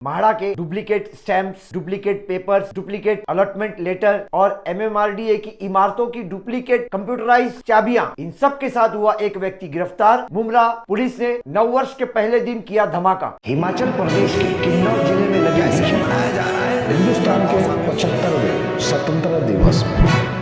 म्हाडा के duplicate stamps, duplicate papers, duplicate allotment letter और एमएमआरडीए की इमारतों की डुप्लीकेट कंप्यूटराइज चाबियां, इन सब के साथ हुआ एक व्यक्ति गिरफ्तार। मुमरा पुलिस ने नववर्ष के पहले दिन किया धमाका। हिमाचल प्रदेश के किन्नौर जिले में लगे मनाया जा रहा है हिंदुस्तान के 75वें स्वतंत्रता दिवस में।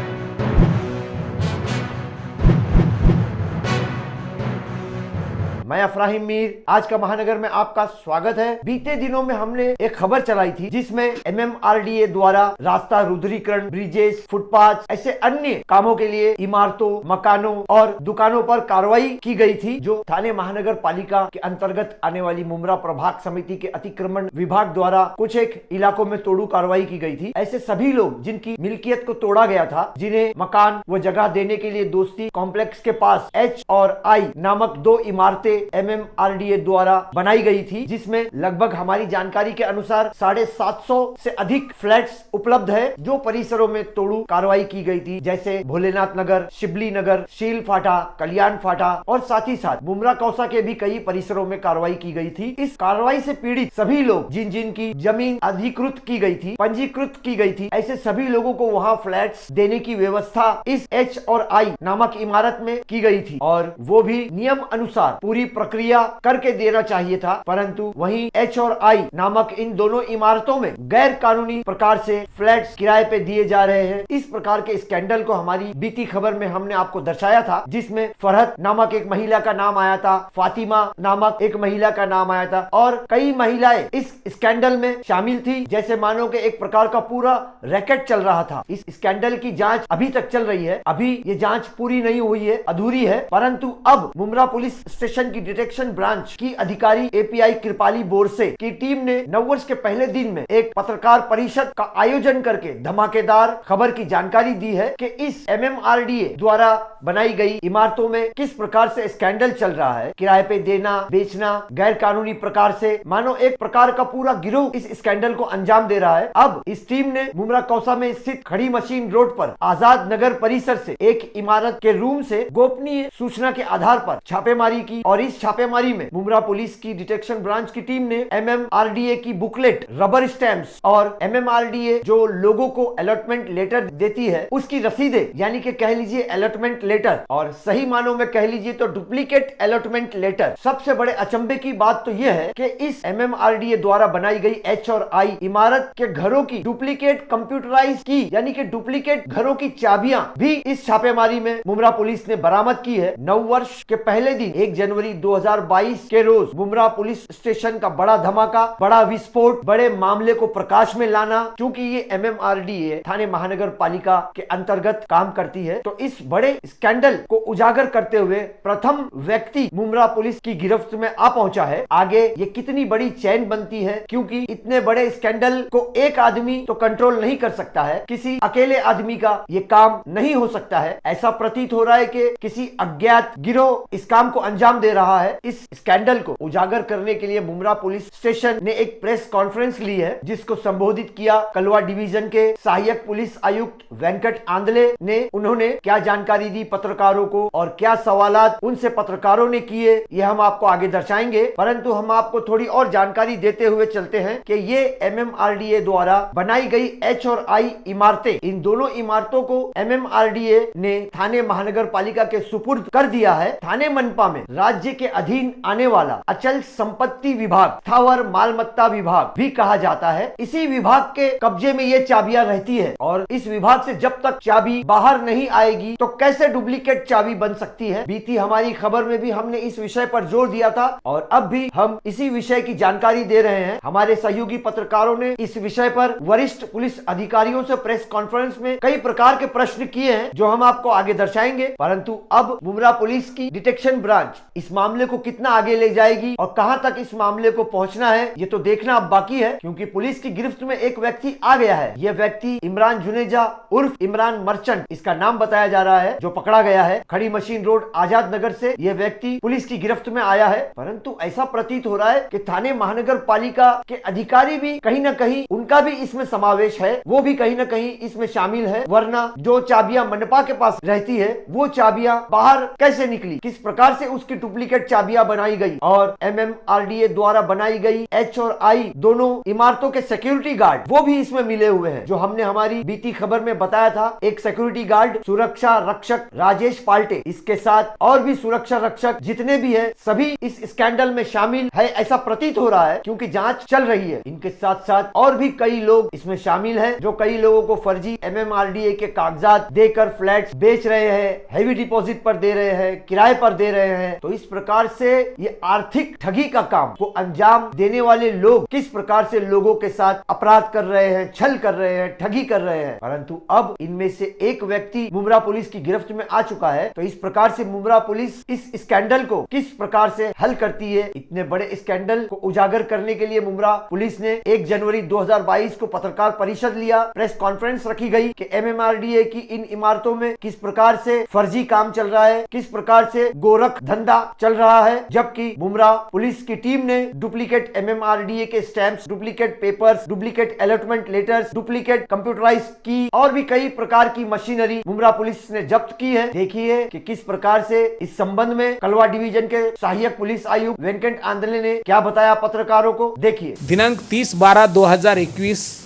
मैं अफराहिम मीर, आज का महानगर में आपका स्वागत है। बीते दिनों में हमने एक खबर चलाई थी जिसमें एमएमआरडीए द्वारा रास्ता रुद्रीकरण, ब्रिजेस, फुटपाथ ऐसे अन्य कामों के लिए इमारतों, मकानों और दुकानों पर कार्रवाई की गई थी, जो थाने महानगर पालिका के अंतर्गत आने वाली मुमरा प्रभाग समिति के अतिक्रमण विभाग द्वारा कुछ एक इलाकों में तोड़ू कार्रवाई की गई थी। ऐसे सभी लोग जिनकी मिल्कियत को तोड़ा गया था, जिन्हें मकान व जगह देने के लिए दोस्ती कॉम्प्लेक्स के पास H और I नामक दो इमारतें एमएमआरडीए द्वारा बनाई गई थी, जिसमें लगभग हमारी जानकारी के अनुसार 750 से अधिक फ्लैट्स उपलब्ध है, जो परिसरों में तोड़ू कार्रवाई की गई थी, जैसे भोलेनाथ नगर, शिबली नगर, शील फाटा, कल्याण फाटा और साथ ही साथ मुमरा कौसा के भी कई परिसरों में कार्रवाई की गई थी। इस कार्रवाई से पीड़ित सभी लोग जिन की जमीन अधिकृत की गई थी, पंजीकृत की गई थी, ऐसे सभी लोगों को वहां फ्लैट्स देने की व्यवस्था इस H और I नामक इमारत में की गई थी और वो भी नियम अनुसार पूरी प्रक्रिया करके देना चाहिए था, परंतु वहीं H और I नामक इन दोनों इमारतों में गैर कानूनी प्रकार से फ्लैट्स किराए पे दिए जा रहे हैं। इस प्रकार के स्कैंडल को हमारी बीती खबर में हमने आपको दर्शाया था, जिसमें फरहत नामक एक महिला का नाम आया था, फातिमा नामक एक महिला का नाम आया था और कई महिलाएं इस स्कैंडल में शामिल थी, जैसे मानो कि एक प्रकार का पूरा रैकेट चल रहा था। इस स्कैंडल की जांच अभी तक चल रही है, अभी ये जांच पूरी नहीं हुई है, अधूरी है, परंतु अब मुमरा पुलिस स्टेशन की डिटेक्शन ब्रांच की अधिकारी एपीआई कृपाली बोरसे की टीम ने नववर्ष के पहले दिन में एक पत्रकार परिषद का आयोजन करके धमाकेदार खबर की जानकारी दी है कि इस एमएमआरडीए द्वारा बनाई गई इमारतों में किस प्रकार से स्कैंडल चल रहा है। किराए पे देना, बेचना, गैर कानूनी प्रकार से मानो एक प्रकार का पूरा गिरोह इस स्कैंडल को अंजाम दे रहा है। अब इस टीम ने मुमरा कौसा में स्थित खड़ी मशीन रोड पर आजाद नगर परिसर से एक इमारत के रूम से गोपनीय सूचना के आधार पर छापेमारी की और इस छापेमारी में मुमरा पुलिस की डिटेक्शन ब्रांच की टीम ने एमएमआरडीए की बुकलेट, रबर स्टैंप्स और एमएमआरडीए जो लोगों को अलॉटमेंट लेटर देती है उसकी रसीदें, यानी कि कह लीजिए अलॉटमेंट लेटर और सही मानों में कह लीजिए तो डुप्लीकेट अलॉटमेंट लेटर। सबसे बड़े अचंभे की बात तो यह है कि इस एमएमआरडीए द्वारा बनाई गई H और I इमारत के घरों की डुप्लीकेट कंप्यूटराइज की, यानी कि डुप्लीकेट घरों की चाबियां भी इस छापेमारी में मुमरा पुलिस ने बरामद की है। नववर्ष के पहले दिन 1 जनवरी 2022 के रोज मुमरा पुलिस स्टेशन का बड़ा धमाका, बड़ा विस्फोट, बड़े मामले को प्रकाश में लाना, क्योंकि ये एमएमआरडीए थाने महानगर पालिका के अंतर्गत काम करती है, तो इस बड़े स्कैंडल को उजागर करते हुए प्रथम व्यक्ति मुमरा पुलिस की गिरफ्त में आ पहुंचा है। आगे ये कितनी बड़ी चैन बनती है, क्योंकि इतने बड़े स्कैंडल को एक आदमी तो कंट्रोल नहीं कर सकता है, किसी अकेले आदमी का ये काम नहीं हो सकता है। ऐसा प्रतीत हो रहा है कि किसी अज्ञात गिरोह इस काम को अंजाम दे रहा है। इस स्कैंडल को उजागर करने के लिए मुमरा पुलिस स्टेशन ने एक प्रेस कॉन्फ्रेंस ली है, जिसको संबोधित किया कलवा डिवीजन के सहायक पुलिस आयुक्त वेंकट आंदले ने। उन्होंने क्या जानकारी दी पत्रकारों को और क्या सवालात उनसे पत्रकारों ने किए, ये हम आपको आगे दर्शाएंगे, परंतु हम आपको थोड़ी और जानकारी देते हुए चलते हैं कि ये एमएमआरडीए द्वारा बनाई गई H और I इमारतें, इन दोनों इमारतों को एमएमआरडीए ने थाने महानगर पालिका के सुपुर्द कर दिया है। थाने मनपा में राज्य के अधीन आने वाला अचल संपत्ति विभाग, स्थावर मालमत्ता विभाग भी कहा जाता है। इसी विभाग के कब्जे में ये चाबियां रहती है और इस विभाग से जब तक चाबी बाहर नहीं आएगी तो कैसे डुप्लीकेट चाबी बन सकती है। बीती हमारी खबर में भी हमने इस विषय पर जोर दिया था और अब भी हम इसी विषय की जानकारी दे रहे हैं। हमारे सहयोगी पत्रकारों ने इस विषय पर वरिष्ठ पुलिस अधिकारियों से प्रेस कॉन्फ्रेंस में कई प्रकार के प्रश्न किए हैं, जो हम आपको आगे दर्शाएंगे, परंतु अब मुमरा पुलिस की डिटेक्शन ब्रांच इस मामले को कितना आगे ले जाएगी और कहां तक इस मामले को पहुंचना है, ये तो देखना अब बाकी है, क्योंकि पुलिस की गिरफ्त में एक व्यक्ति आ गया है। यह व्यक्ति इमरान जुनेजा उर्फ इमरान मर्चेंट, इसका नाम बताया जा रहा है, जो पकड़ा गया है खड़ी मशीन रोड आजाद नगर से। यह व्यक्ति पुलिस की गिरफ्त में आया है, परंतु ऐसा प्रतीत हो रहा है कि थाने महानगर पालिका के अधिकारी भी कहीं न कहीं उनका भी इसमें समावेश है, वो भी कहीं न कहीं इसमें शामिल है, वरना जो चाबियां मनपा के पास रहती है वो चाबियां बाहर कैसे निकली, किस प्रकार से उसकी डुप्लीकेट डुप्लीकेट चाबियां बनाई गई और MMRDA द्वारा बनाई गई H और I दोनों इमारतों के सिक्योरिटी गार्ड वो भी इसमें मिले हुए हैं। जो हमने हमारी बीती खबर में बताया था, एक सिक्योरिटी गार्ड सुरक्षा रक्षक राजेश पाल्टे, इसके साथ और भी सुरक्षा रक्षक जितने भी है सभी इस स्कैंडल में शामिल है ऐसा प्रतीत हो रहा है, क्योंकि जांच चल रही है। इनके साथ साथ और भी कई लोग इसमें शामिल हैं, जो कई लोगों को फर्जी MMRDA के कागजात देकर फ्लैट्स बेच रहे हैं, हैवी डिपॉजिट पर दे रहे हैं, किराए पर दे रहे हैं। तो इस प्रकार से ये आर्थिक ठगी का काम को अंजाम देने वाले लोग किस प्रकार से लोगों के साथ अपराध कर रहे हैं, छल कर रहे हैं, ठगी कर रहे हैं। परंतु अब इनमें से एक व्यक्ति मुमरा पुलिस की गिरफ्त में आ चुका है। तो इस प्रकार से मुमरा पुलिस इस स्कैंडल को किस प्रकार से हल करती है, इतने बड़े स्कैंडल को उजागर करने के लिए मुमरा पुलिस ने 1 जनवरी 2022 को पत्रकार परिषद लिया, प्रेस कॉन्फ्रेंस रखी गई कि MMRDA की इन इमारतों में किस प्रकार से फर्जी काम चल रहा है, किस प्रकार से गोरख धंधा चल रहा है। जबकि मुमरा पुलिस की टीम ने डुप्लीकेट MMRDA के stamps, duplicate papers, duplicate allotment letters, duplicate computerise की और भी कई प्रकार की मशीनरी मुमरा पुलिस ने जब्त की है। देखिए कि किस प्रकार से इस संबंध में कलवा डिवीजन के सहायक पुलिस आयुक्त वेंकट आंदले ने क्या बताया पत्रकारों को, देखिए। दिनांक 30/12/2021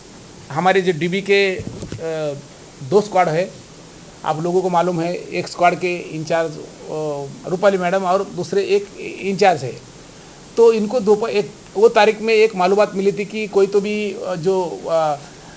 हमारे जो डीबी के 2 स्क्वाड है, आप लोगों को मालूम है, एक स्क्वाड के इंचार्ज रूपाली मैडम और दूसरे एक इंचार्ज है। तो इनको वो तारीख में एक मालूमात मिली थी कि कोई तो भी जो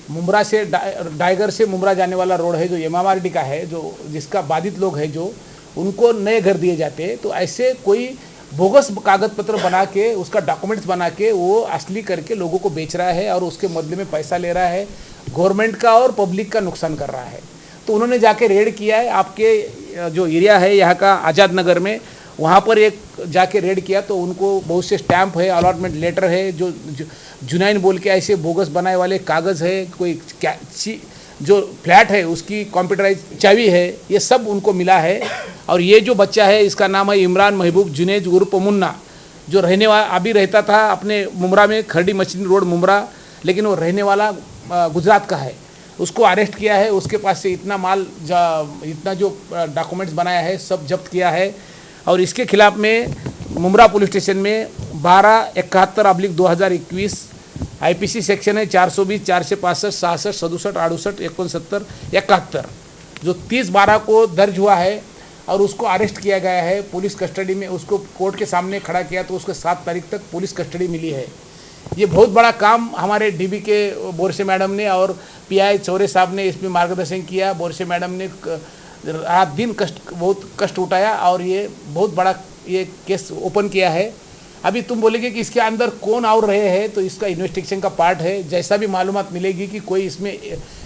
मुमरा से डाइगर से मुमरा जाने वाला रोड है जो MMRDA का है, जो जिसका बाधित लोग हैं जो उनको नए घर दिए जाते हैं, तो ऐसे कोई बोगस कागज पत्र बना के उसका डॉक्यूमेंट्स बना के वो असली करके लोगों को बेच रहा है और उसके बदले में पैसा ले रहा है, गवर्नमेंट का और पब्लिक का नुकसान कर रहा है। तो उन्होंने जाके रेड किया है, आपके जो एरिया है यहाँ का आज़ाद नगर में, वहाँ पर एक जाके रेड किया तो उनको बहुत से स्टैंप है, अलॉटमेंट लेटर है, जो जुनाइन बोल के ऐसे बोगस बनाए वाले कागज़ है, कोई जो फ्लैट है उसकी कंप्यूटराइज चाबी है, ये सब उनको मिला है। और ये जो बच्चा है इसका नाम है इमरान महबूब जुनेद उर्फ मुन्ना, जो रहने वाला अभी रहता था अपने मुमरा में, खरडी मशीन रोड मुमरा, लेकिन वो रहने वाला गुजरात का है। उसको अरेस्ट किया है, उसके पास से इतना माल इतना जो डॉक्यूमेंट्स बनाया है सब जब्त किया है। और इसके खिलाफ में मुमरा पुलिस स्टेशन में 12/71/2021 IPC सेक्शन है 420, 465, 66, 67, 68, 69, 71 जो 30/12 को दर्ज हुआ है और उसको अरेस्ट किया गया है पुलिस कस्टडी में। उसको कोर्ट के सामने खड़ा किया तो उसको 7 तारीख तक पुलिस कस्टडी मिली है। ये बहुत बड़ा काम हमारे डीबी के बोरसे मैडम ने और PI चौरे साहब ने इसमें मार्गदर्शन किया। बोरसे मैडम ने रात दिन बहुत कष्ट उठाया और ये बहुत बड़ा ये केस ओपन किया है। अभी तुम बोलेगे कि इसके अंदर कौन और रहे हैं, तो इसका इन्वेस्टिगेशन का पार्ट है। जैसा भी मालूमात मिलेगी कि कोई इसमें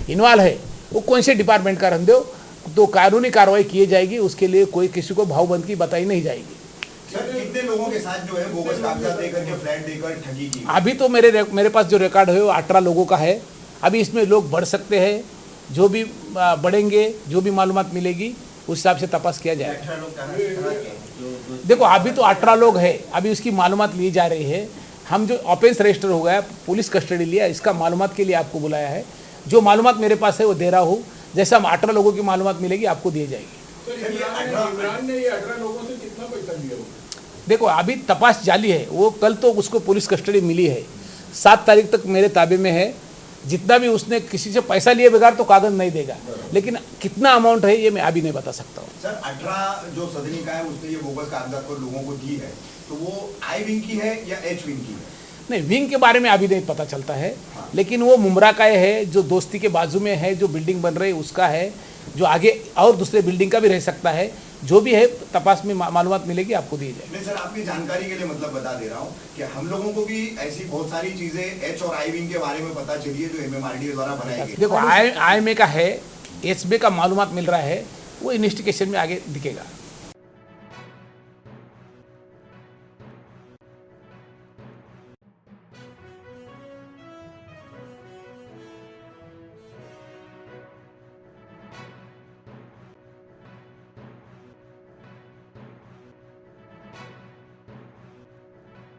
इन्वॉल्व है, वो कौन से डिपार्टमेंट का रह दो, तो कानूनी कार्रवाई की जाएगी। उसके लिए कोई किसी को भावबंदगी बताई नहीं जाएगी। सर, कितने लोगों के साथ जो है बोगस कागजात देकर के फ्लैट देकर ठगी की? अभी तो मेरे पास जो रिकॉर्ड है वो 18 लोगों का है। अभी इसमें लोग बढ़ सकते हैं, जो भी बढ़ेंगे, जो भी मालूमात मिलेगी उस हिसाब से तपास किया जाएगा। देखो अभी तो 18 लोग हैं, अभी उसकी मालूमात ली जा रही है। हम जो ऑफेंस रजिस्टर हो गया, पुलिस कस्टडी लिया, इसका मालूमात के लिए आपको बुलाया है। जो मालूमात मेरे पास है वो दे रहा हूँ। जैसे हम 18 लोगों की मालूमात मिलेगी आपको दी जाएगी। इमरान ने ये 18 लोगों से कितना पैसा लिया? देखो अभी तपास जारी है, वो कल तो उसको पुलिस कस्टडी मिली है, 7 तारीख तक मेरे ताबे में है। जितना भी उसने किसी से पैसा लिए बगैर तो कागज नहीं देगा, लेकिन कितना अमाउंट है ये मैं अभी नहीं बता सकता हूँ। सर, 18 जो सदनी का है उसने ये बोगस कागजात को लोगों को दी है, तो वो I विंग की है या H विंग की है? नहीं, विंग के बारे में अभी नहीं पता चलता है। हाँ। लेकिन वो मुमरा का है, जो दोस्ती के बाजू में है, जो बिल्डिंग बन रही है उसका है, जो आगे और दूसरे बिल्डिंग का भी रह सकता है। जो भी है तपास में मालूमात मिलेगी आपको दी जाएगी। नहीं सर, आपकी जानकारी के लिए मतलब बता दे रहा हूँ कि हम लोगों को भी ऐसी बहुत सारी चीजें H और I विंग के बारे में पता चली है जो MMRDA द्वारा बनाई गई। देखो IMA का है, HB का मालूमात मिल रहा है, वो इन्वेस्टिगेशन में आगे दिखेगा।